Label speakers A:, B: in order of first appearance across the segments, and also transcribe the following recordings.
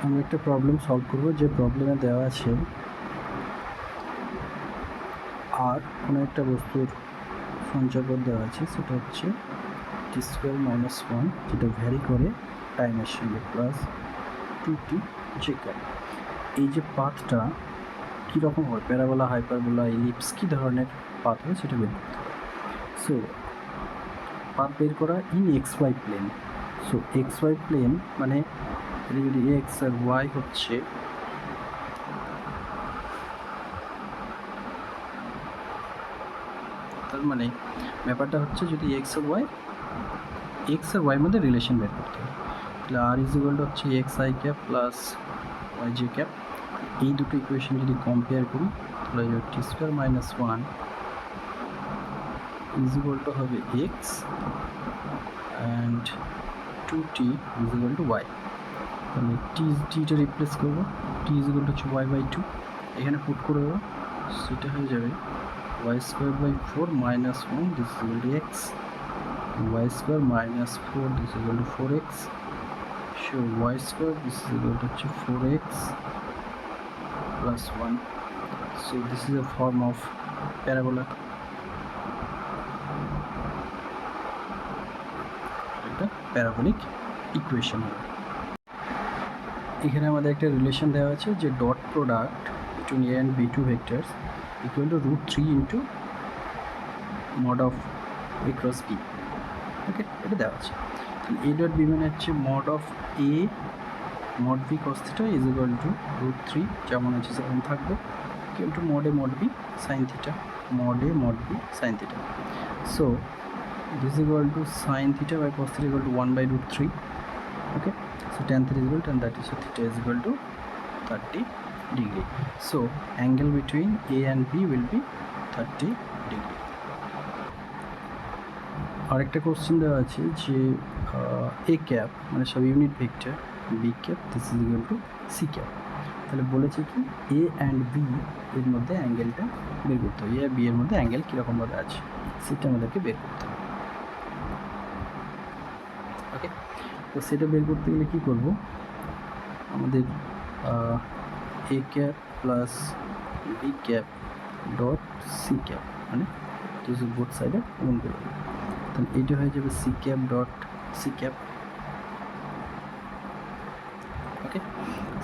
A: আমরা একটা problem solve করব, যে প্রবলেমে দেওয়া আছে আর কোনো একটা বস্তুর সঞ্চয়পদ দেওয়া আছে, সেটা হচ্ছে t²-1, যেটা ভ্যারি করে টাইমের সঙ্গে, প্লাস 2t জেকার। এই যে পাথটা কীরকম হয়, প্যারাবোলা, হাইপারবোলা, ইলিপস, কী ধরনের পাথ হয় সেটা বের করতে হবে। সো পাথ বের করা in XY plane. So XY plane মানে যদি এক্স আর ওয়াই হচ্ছে তার মানে ব্যাপারটা হচ্ছে যদি এক্স আর ওয়াই মধ্যে রিলেশন বের করতে হবে, তাহলে আর ইজিক্যাল হচ্ছে xi cap plus y j cap. এই দুটো ইকুয়েশন যদি কম্পেয়ার করি তাহলে t²-1 ইজিক্যাল টু হবে x and 2t equal to y. তাহলে টিটা রিপ্লেস করবো, টি ইজিক্যাল টু হচ্ছে y/2, এখানে পুট করে দেবো, সেটা হয়ে যাবে y²/4 - 1 this is equal two x, y² - 4 this is equal two 4x, so y² this is equal to হচ্ছে 4x plus 1. So this is a form of parabola. এটা parabolic equation হবে। এখানে আমাদের একটা রিলেশন দেওয়া আছে যে dot product between a and b2 vectors equal to √3 into mod of a cross b। ওকে, এটা দেওয়া আছে। তাহলে a ডট b মানে হচ্ছে mod of a mod b cos theta is equal two √3, যেমন আছে সেরকম থাকবে, equal to mod a mod b sine theta, mod a mod b sine theta. So this is equal to sin theta by cos theta equal to 1/√3. Okay, so tan theta is equal to, and that is, so theta is equal to 30 degree. So angle between a and b will be 30 degree. আরেকটা question দেওয়া আছে যে a cap মানে সব unit vector, b cap this is equal to c cap. তাহলে বলেছে কি a and b এর মধ্যে অ্যাঙ্গেলটা বের করতে হবে, a আর b এর মধ্যে অ্যাঙ্গেল কীরকমভাবে আছে সেটা আমাদেরকে বের করতে হবে। ওকে, তো সেটা বের করতে গেলে কী করব, আমাদের a cap plus b cap dot c cap মানে বোথ সাইডে গুণ করে দেবো, তাহলে এইটা হয়ে যাবে c cap dot c cap. Okay,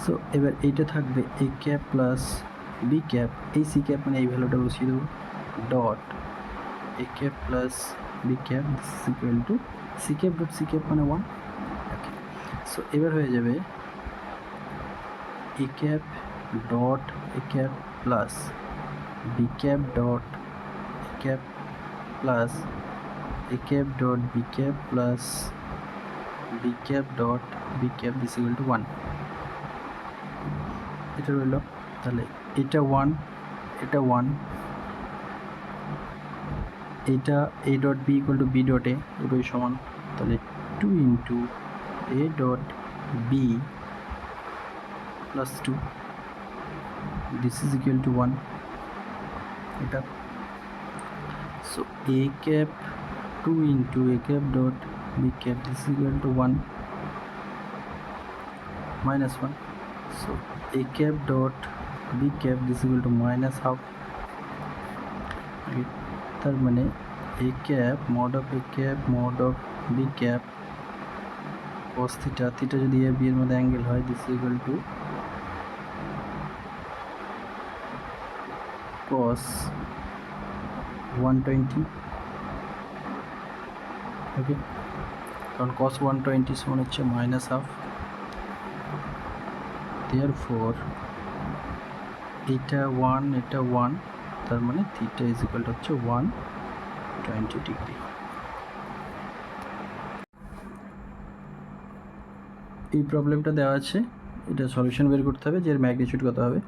A: so এবার এইটা থাকবে a cap plus b cap, এই c ক্যাপ মানে এই ভ্যালুটা বসিয়ে দেবো, dot a cap plus b cap this is equal to c cap dot c cap মানে 1। ওকে, সো এবার হয়ে যাবে a cap dot a cap plus b cap dot a cap plus a cap dot b cap plus b cap dot b cap this equal to 1। এটা রইল, তাহলে এটা 1, এটা 1, এটা a dot b equal to b dot a, দুটোই সমান, তাহলে 2 into a dot b plus 2 this is equal two 1 এটা। So a cap 2 into a cap dot b cap this is equal two 1 minus 1, so a cap dot b cap this is equal two minus half. তার মানে a cap mod of a cap mod of b cap cos theta, theta যদি a b এর মধ্যে angle হয় this is equal two cos 120। ওকে, কারণ cos 120 সমান হচ্ছে minus half, therefore এটা 1 এটা 1, তার মানে থিটা ইজ ইকুয়াল টু হচ্ছে 120 ডিগ্রি। এই প্রবলেমটা দেওয়া আছে, এটা সলিউশন বের করতে হবে যে এর ম্যাগনিটিউড কত হবে।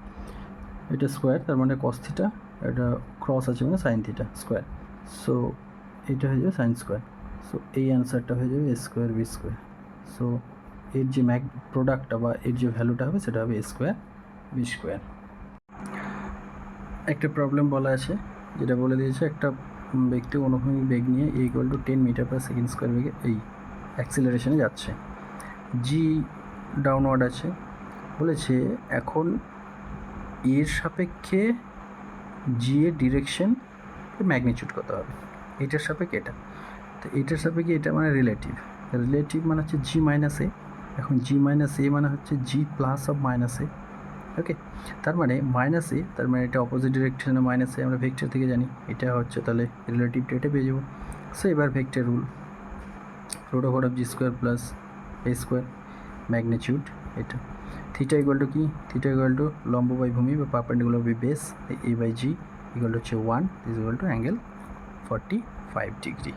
A: এটা স্কোয়ার, তার মানে cos থিটা, এটা ক্রস আছে মানে সাইন থিটা স্কোয়ার, সো এটা হয়ে যাবে সাইন স্কোয়ার। সো এই অ্যান্সারটা হয়ে যাবে a square b square. So এর যে প্রোডাক্টটা বা এর যে ভ্যালুটা হবে সেটা হবে a স্কোয়ার b স্কোয়ার। একটা প্রবলেম বলা আছে, যেটা বলে দিয়েছে একটা ব্যক্তি অনুভূমিক বেগ নিয়ে a equal to 10 metre per second square বেগে এই অ্যাক্সিলারেশনে যাচ্ছে, g ডাউনওয়ার্ড আছে, বলেছে এখন এর সাপেক্ষে জি এর ডিরেকশন ম্যাগনিটিউড কত হবে, এটার সাপেক্ষে এটা, তো এটার সাপেক্ষে এটা মানে রিলেটিভ মানে হচ্ছে জি মাইনাস এ, এখন জি মাইনাস এ মানে হচ্ছে জি প্লাস অফ মাইনাস এ, ওকে। তার মানে মাইনাস এ, তার মানে এটা অপোজিট ডিরেকশনে মাইনাস এ, আমরা ভেক্টর থেকে জানি এটা হচ্ছে তাহলে রিলেটিভটা এটা পেয়ে যাবো। সো এবার vector rule, root over of g square plus a square magnitude এটা, থিটা ইকুয়াল টু কি, থিটা ইকুয়াল টু লম্ব বাই ভূমি বা perpendicular by base, a by g equal to হচ্ছে 1 is equal to angle 45 degree.